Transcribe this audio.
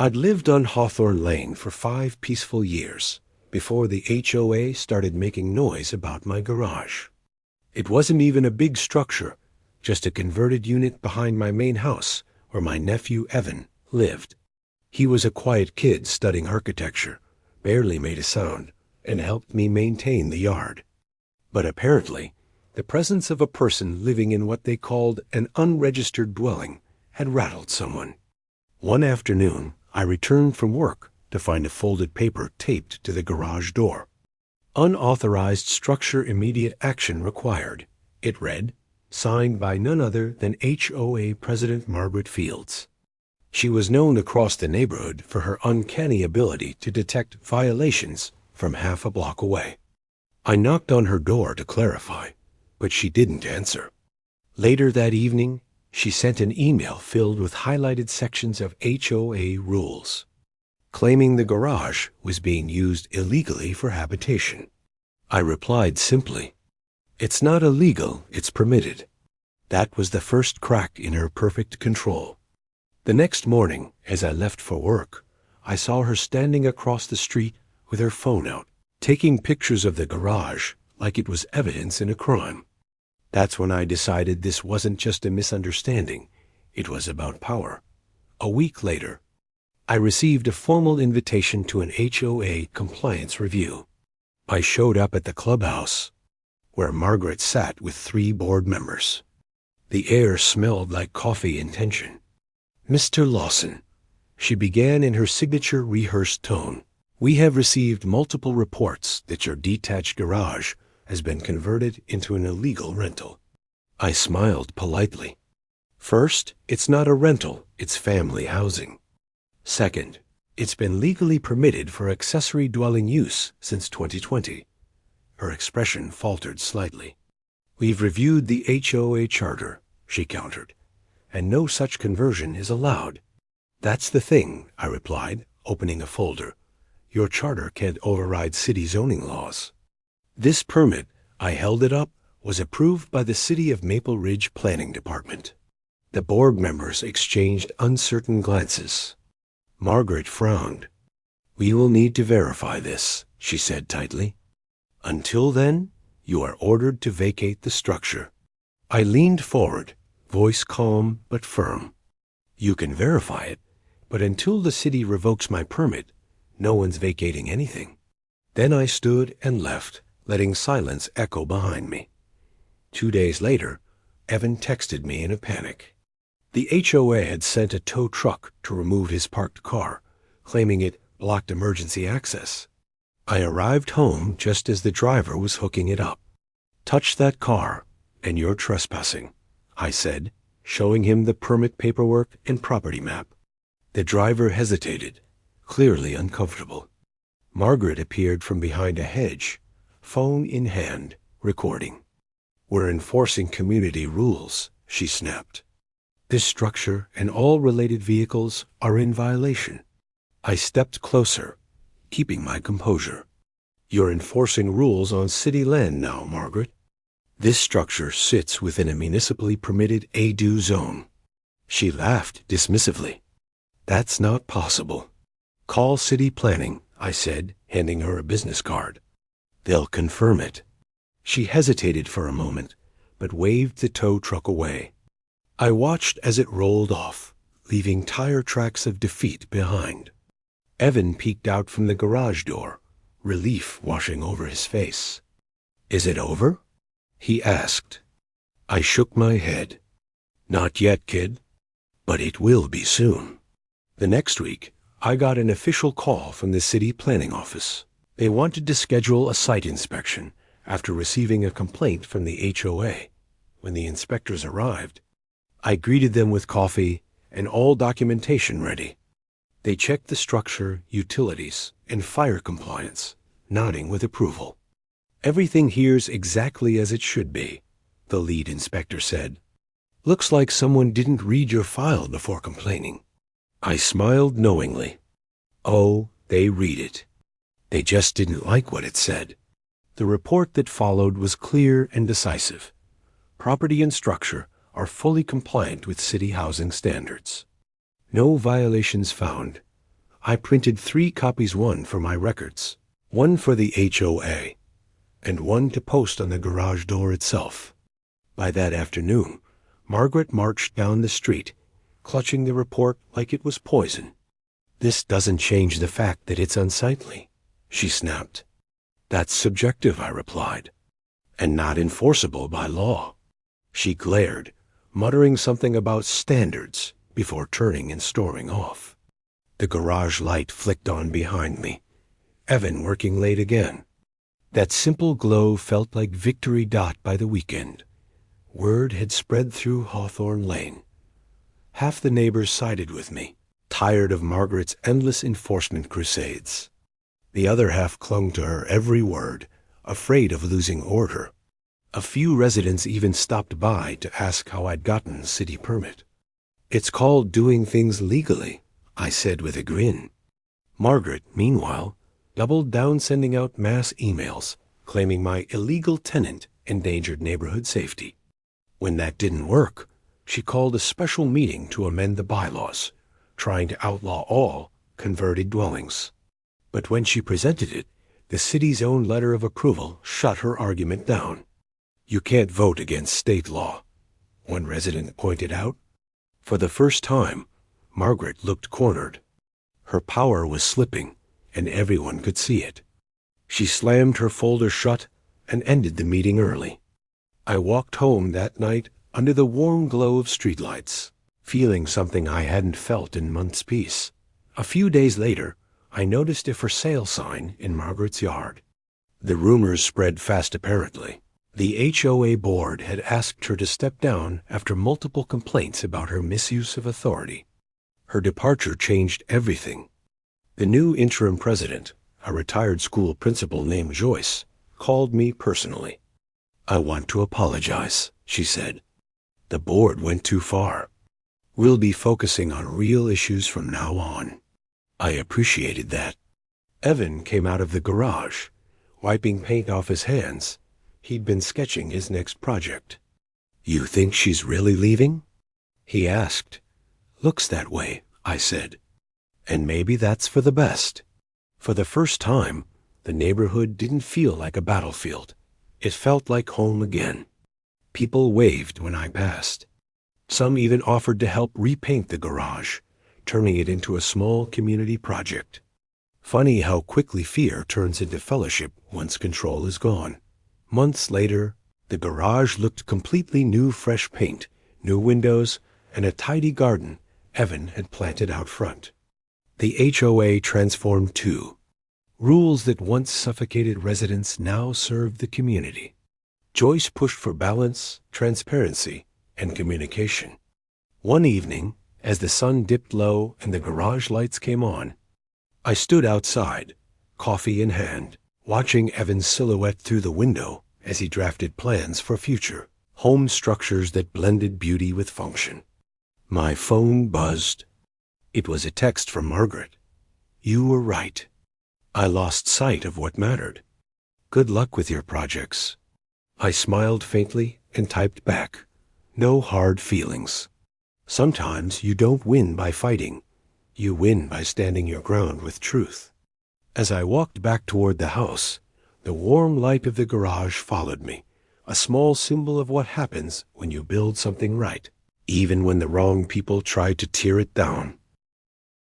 I'd lived on Hawthorne Lane for 5 peaceful years before the HOA started making noise about my garage. It wasn't even a big structure, just a converted unit behind my main house where my nephew Evan lived. He was a quiet kid studying architecture, barely made a sound, and helped me maintain the yard. But apparently, the presence of a person living in what they called an unregistered dwelling had rattled someone. One afternoon, I returned from work to find a folded paper taped to the garage door. Unauthorized structure immediate action required, it read, signed by none other than HOA President Margaret Fields. She was known across the neighborhood for her uncanny ability to detect violations from half a block away. I knocked on her door to clarify, but she didn't answer. Later that evening, she sent an email filled with highlighted sections of HOA rules, claiming the garage was being used illegally for habitation. I replied simply, "It's not illegal, it's permitted." That was the first crack in her perfect control. The next morning, as I left for work, I saw her standing across the street with her phone out, taking pictures of the garage like it was evidence in a crime. That's when I decided this wasn't just a misunderstanding, it was about power. A week later, I received a formal invitation to an HOA compliance review. I showed up at the clubhouse, where Margaret sat with 3 board members. The air smelled like coffee and tension. "Mr. Lawson," she began in her signature rehearsed tone, "we have received multiple reports that your detached garage has been converted into an illegal rental." I smiled politely. First, it's not a rental, it's family housing. Second, it's been legally permitted for accessory dwelling use since 2020. Her expression faltered slightly. "We've reviewed the HOA charter," she countered, "and no such conversion is allowed." "That's the thing," I replied, opening a folder. "Your charter can't override city zoning laws." This permit, I held it up, was approved by the City of Maple Ridge Planning Department. The board members exchanged uncertain glances. Margaret frowned. "We will need to verify this," she said tightly. "Until then, you are ordered to vacate the structure." I leaned forward, voice calm but firm. "You can verify it, but until the city revokes my permit, no one's vacating anything." Then I stood and left, letting silence echo behind me. 2 days later, Evan texted me in a panic. The HOA had sent a tow truck to remove his parked car, claiming it blocked emergency access. I arrived home just as the driver was hooking it up. "Touch that car, and you're trespassing," I said, showing him the permit paperwork and property map. The driver hesitated, clearly uncomfortable. Margaret appeared from behind a hedge, phone in hand, recording. "We're enforcing community rules," she snapped. "This structure and all related vehicles are in violation." I stepped closer, keeping my composure. "You're enforcing rules on city land now, Margaret. This structure sits within a municipally permitted A-do zone." She laughed dismissively. "That's not possible." "Call city planning," I said, handing her a business card. "They'll confirm it." She hesitated for a moment, but waved the tow truck away. I watched as it rolled off, leaving tire tracks of defeat behind. Evan peeked out from the garage door, relief washing over his face. "Is it over?" he asked. I shook my head. "Not yet, kid, but it will be soon." The next week, I got an official call from the city planning office. They wanted to schedule a site inspection after receiving a complaint from the HOA. When the inspectors arrived, I greeted them with coffee and all documentation ready. They checked the structure, utilities, and fire compliance, nodding with approval. "Everything here's exactly as it should be," the lead inspector said. "Looks like someone didn't read your file before complaining." I smiled knowingly. Oh, they read it. They just didn't like what it said. The report that followed was clear and decisive. Property and structure are fully compliant with city housing standards. No violations found. I printed 3 copies, one for my records, one for the HOA, and one to post on the garage door itself. By that afternoon, Margaret marched down the street, clutching the report like it was poison. "This doesn't change the fact that it's unsightly," she snapped. "That's subjective," I replied, "and not enforceable by law." She glared, muttering something about standards before turning and storming off. The garage light flicked on behind me. Evan working late again. That simple glow felt like Victory Dot by the weekend. Word had spread through Hawthorne Lane. Half the neighbors sided with me, tired of Margaret's endless enforcement crusades. The other half clung to her every word, afraid of losing order. A few residents even stopped by to ask how I'd gotten the city permit. "It's called doing things legally," I said with a grin. Margaret, meanwhile, doubled down, sending out mass emails claiming my illegal tenant endangered neighborhood safety. When that didn't work, she called a special meeting to amend the bylaws, trying to outlaw all converted dwellings. But when she presented it, the city's own letter of approval shut her argument down. "You can't vote against state law," one resident pointed out. For the first time, Margaret looked cornered. Her power was slipping, and everyone could see it. She slammed her folder shut and ended the meeting early. I walked home that night under the warm glow of streetlights, feeling something I hadn't felt in months' peace. A few days later, I noticed a for sale sign in Margaret's yard. The rumors spread fast apparently. The HOA board had asked her to step down after multiple complaints about her misuse of authority. Her departure changed everything. The new interim president, a retired school principal named Joyce, called me personally. "I want to apologize," she said. "The board went too far. We'll be focusing on real issues from now on." I appreciated that. Evan came out of the garage, wiping paint off his hands. He'd been sketching his next project. "You think she's really leaving?" he asked. "Looks that way," I said. "And maybe that's for the best." For the first time, the neighborhood didn't feel like a battlefield. It felt like home again. People waved when I passed. Some even offered to help repaint the garage, turning it into a small community project. Funny how quickly fear turns into fellowship once control is gone. Months later, the garage looked completely new, fresh paint, new windows, and a tidy garden Evan had planted out front. The HOA transformed too. Rules that once suffocated residents now served the community. Joyce pushed for balance, transparency, and communication. One evening, as the sun dipped low and the garage lights came on, I stood outside, coffee in hand, watching Evan's silhouette through the window as he drafted plans for future home structures that blended beauty with function. My phone buzzed. It was a text from Margaret. "You were right." I lost sight of what mattered. "Good luck with your projects." I smiled faintly and typed back, "No hard feelings." Sometimes you don't win by fighting. You win by standing your ground with truth. As I walked back toward the house, the warm light of the garage followed me, a small symbol of what happens when you build something right, even when the wrong people try to tear it down.